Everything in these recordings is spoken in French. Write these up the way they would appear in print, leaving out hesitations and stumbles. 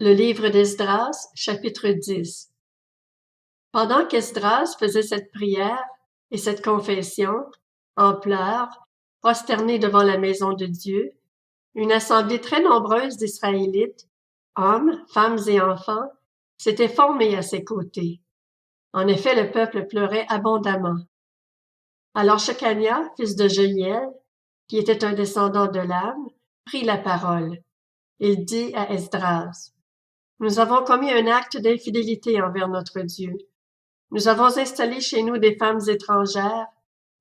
Le livre d'Esdras, chapitre 10. Pendant qu'Esdras faisait cette prière et cette confession, en pleurs, prosterné devant la maison de Dieu, une assemblée très nombreuse d'Israélites, hommes, femmes et enfants, s'était formée à ses côtés. En effet, le peuple pleurait abondamment. Alors Shekania, fils de Jehiel, qui était un descendant de l'âme, prit la parole. Il dit à Esdras: Nous avons commis un acte d'infidélité envers notre Dieu. Nous avons installé chez nous des femmes étrangères,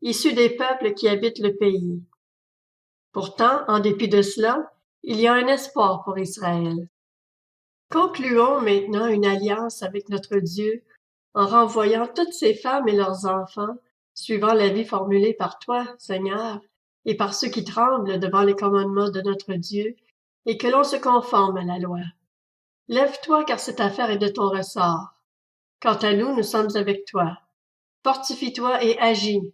issues des peuples qui habitent le pays. Pourtant, en dépit de cela, il y a un espoir pour Israël. Concluons maintenant une alliance avec notre Dieu en renvoyant toutes ces femmes et leurs enfants, suivant l'avis formulé par toi, Seigneur, et par ceux qui tremblent devant les commandements de notre Dieu, et que l'on se conforme à la loi. Lève-toi, car cette affaire est de ton ressort. Quant à nous, nous sommes avec toi. Fortifie-toi et agis.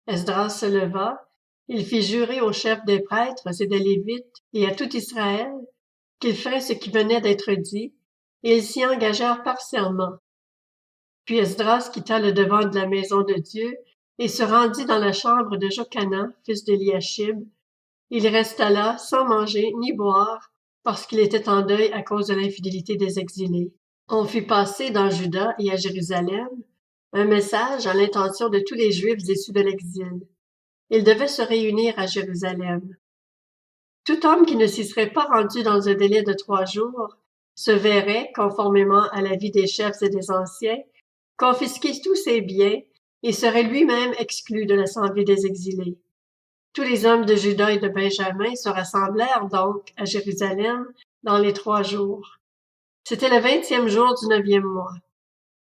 Esdras se leva, il fit jurer aux chefs des prêtres et des Lévites et à tout Israël qu'ils feraient ce qui venait d'être dit, et ils s'y engagèrent par serment. Puis Esdras quitta le devant de la maison de Dieu et se rendit dans la chambre de Jokana, fils d'Eliashib. Il resta là, sans manger ni boire, parce qu'il était en deuil à cause de l'infidélité des exilés. On fit passer dans Juda et à Jérusalem un message à l'intention de tous les Juifs issus de l'exil. Ils devaient se réunir à Jérusalem. Tout homme qui ne s'y serait pas rendu dans un délai de 3 jours se verrait, conformément à l'avis des chefs et des anciens, confisquer tous ses biens et serait lui-même exclu de l'assemblée des exilés. Tous les hommes de Juda et de Benjamin se rassemblèrent donc à Jérusalem dans les 3 jours. C'était le 20e jour du 9e mois.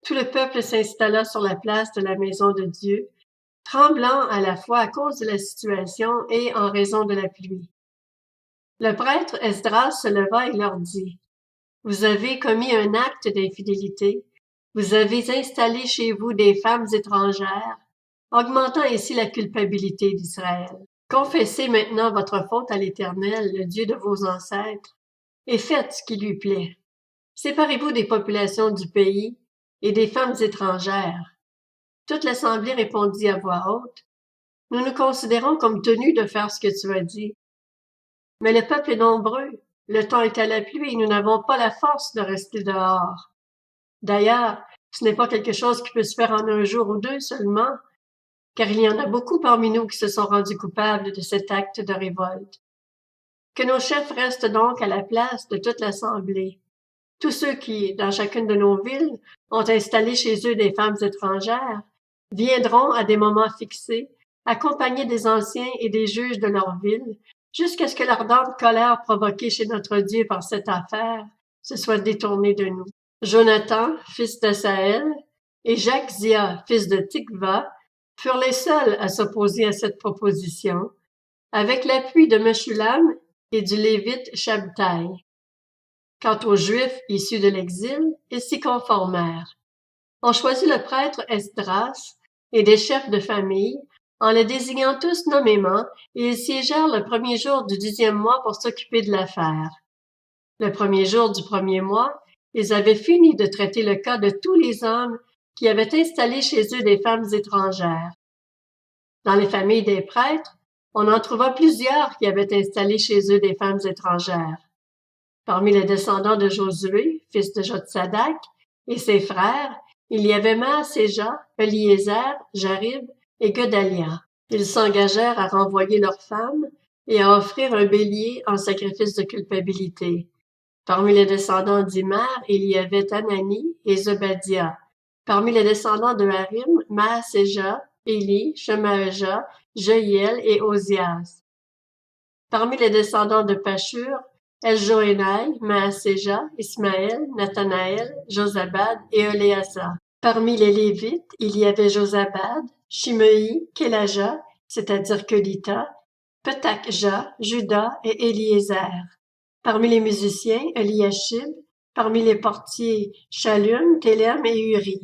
Tout le peuple s'installa sur la place de la maison de Dieu, tremblant à la fois à cause de la situation et en raison de la pluie. Le prêtre Esdras se leva et leur dit: Vous avez commis un acte d'infidélité, vous avez installé chez vous des femmes étrangères, augmentant ainsi la culpabilité d'Israël. Confessez maintenant votre faute à l'Éternel, le Dieu de vos ancêtres, et faites ce qui lui plaît. Séparez-vous des populations du pays et des femmes étrangères. Toute l'assemblée répondit à voix haute: Nous nous considérons comme tenus de faire ce que tu as dit. Mais le peuple est nombreux, le temps est à la pluie et nous n'avons pas la force de rester dehors. D'ailleurs, ce n'est pas quelque chose qui peut se faire en 1 jour ou 2 seulement, car il y en a beaucoup parmi nous qui se sont rendus coupables de cet acte de révolte. Que nos chefs restent donc à la place de toute l'assemblée. Tous ceux qui, dans chacune de nos villes, ont installé chez eux des femmes étrangères, viendront à des moments fixés, accompagnés des anciens et des juges de leur ville, jusqu'à ce que l'ardente colère provoquée chez notre Dieu par cette affaire se soit détournée de nous. Jonathan, fils d'Asaël, et Jachzia, fils de Tikva, furent les seuls à s'opposer à cette proposition, avec l'appui de Meshulam et du Lévite Shabtai. Quant aux Juifs issus de l'exil, ils s'y conformèrent. On choisit le prêtre Esdras et des chefs de famille, en les désignant tous nommément, et ils siégèrent le 1er jour du 10e mois pour s'occuper de l'affaire. Le 1er jour du 1er mois, ils avaient fini de traiter le cas de tous les hommes qui avaient installé chez eux des femmes étrangères. Dans les familles des prêtres, on en trouva plusieurs qui avaient installé chez eux des femmes étrangères. Parmi les descendants de Josué, fils de Jotsadak, et ses frères, il y avait Maaséja, Eliezer, Jarib et Gedalia. Ils s'engagèrent à renvoyer leurs femmes et à offrir un bélier en sacrifice de culpabilité. Parmi les descendants d'Imer, il y avait Anani et Zobadia. Parmi les descendants de Harim, Maaséja, Éli, Shemaja, Jehiel et Ozias. Parmi les descendants de Pashur, Eljoénaï, Maaséja, Ismaël, Nathanaël, Josabad et Éléazar. Parmi les Lévites, il y avait Josabad, Shimei, Kélaja, c'est-à-dire Kelita, Petakja, Juda et Éliézer. Parmi les musiciens, Eliashib. Parmi les portiers, Shallum, Télem et Uri.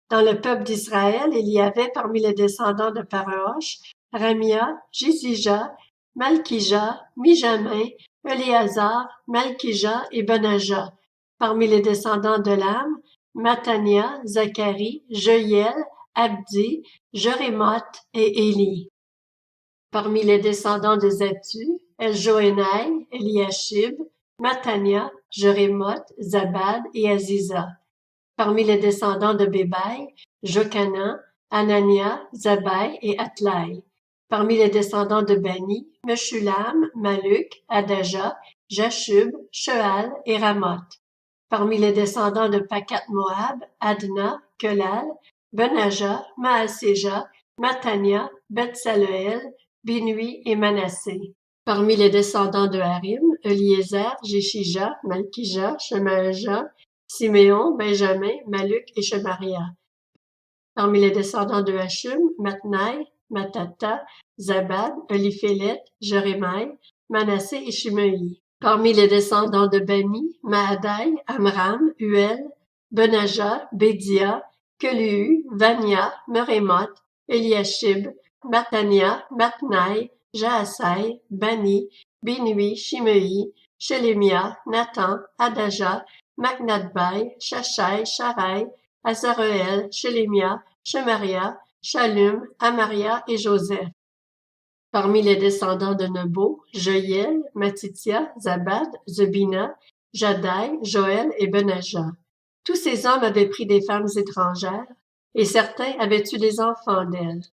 Dans le peuple d'Israël, il y avait parmi les descendants de Parosh, Ramia, Jizija, Malkija, Mijamin, Éléazar, Malkija et Benaja. Parmi les descendants de Lam, Mattania, Zacharie, Jeuiel, Abdi, Jérémoth et Élie. Parmi les descendants de Zattu, Eljoénaï, Eliashib, Mattania, Jérémoth, Zabad et Aziza. Parmi les descendants de Bébaï, Jochanan, Anania, Zabai et Atlaï. Parmi les descendants de Bani, Meshulam, Maluk, Adaja, Jashub, Sheal et Ramoth. Parmi les descendants de Pakat-Moab, Adna, Kelal, Benaja, Maaséja, Mattania, Beth-Saleel, Binui et Manassé. Parmi les descendants de Harim, Eliezer, Jéshija, Malkija, Shemaja, Siméon, Benjamin, Maluk et Shemaria. Parmi les descendants de Hashum, Matnaï, Matata, Zabad, Eliphélet, Jérémaï, Manassé et Shimei. Parmi les descendants de Bani, Mahadaï, Amram, Uel, Benaja, Bédia, Kelu, Vania, Merémoth, Eliashib, Mattania, Matnaï, Jaasai, Bani, Binui, Shimei, Shelemia, Nathan, Adaja, Macnadbai, Shashai, Sharai, Azareel, Shelemia, Shemaria, Shallum, Amaria et Joseph. Parmi les descendants de Nebo, Jeuiel, Matithia, Zabad, Zebina, Jadai, Joël et Benaja. Tous ces hommes avaient pris des femmes étrangères, et certains avaient eu des enfants d'elles.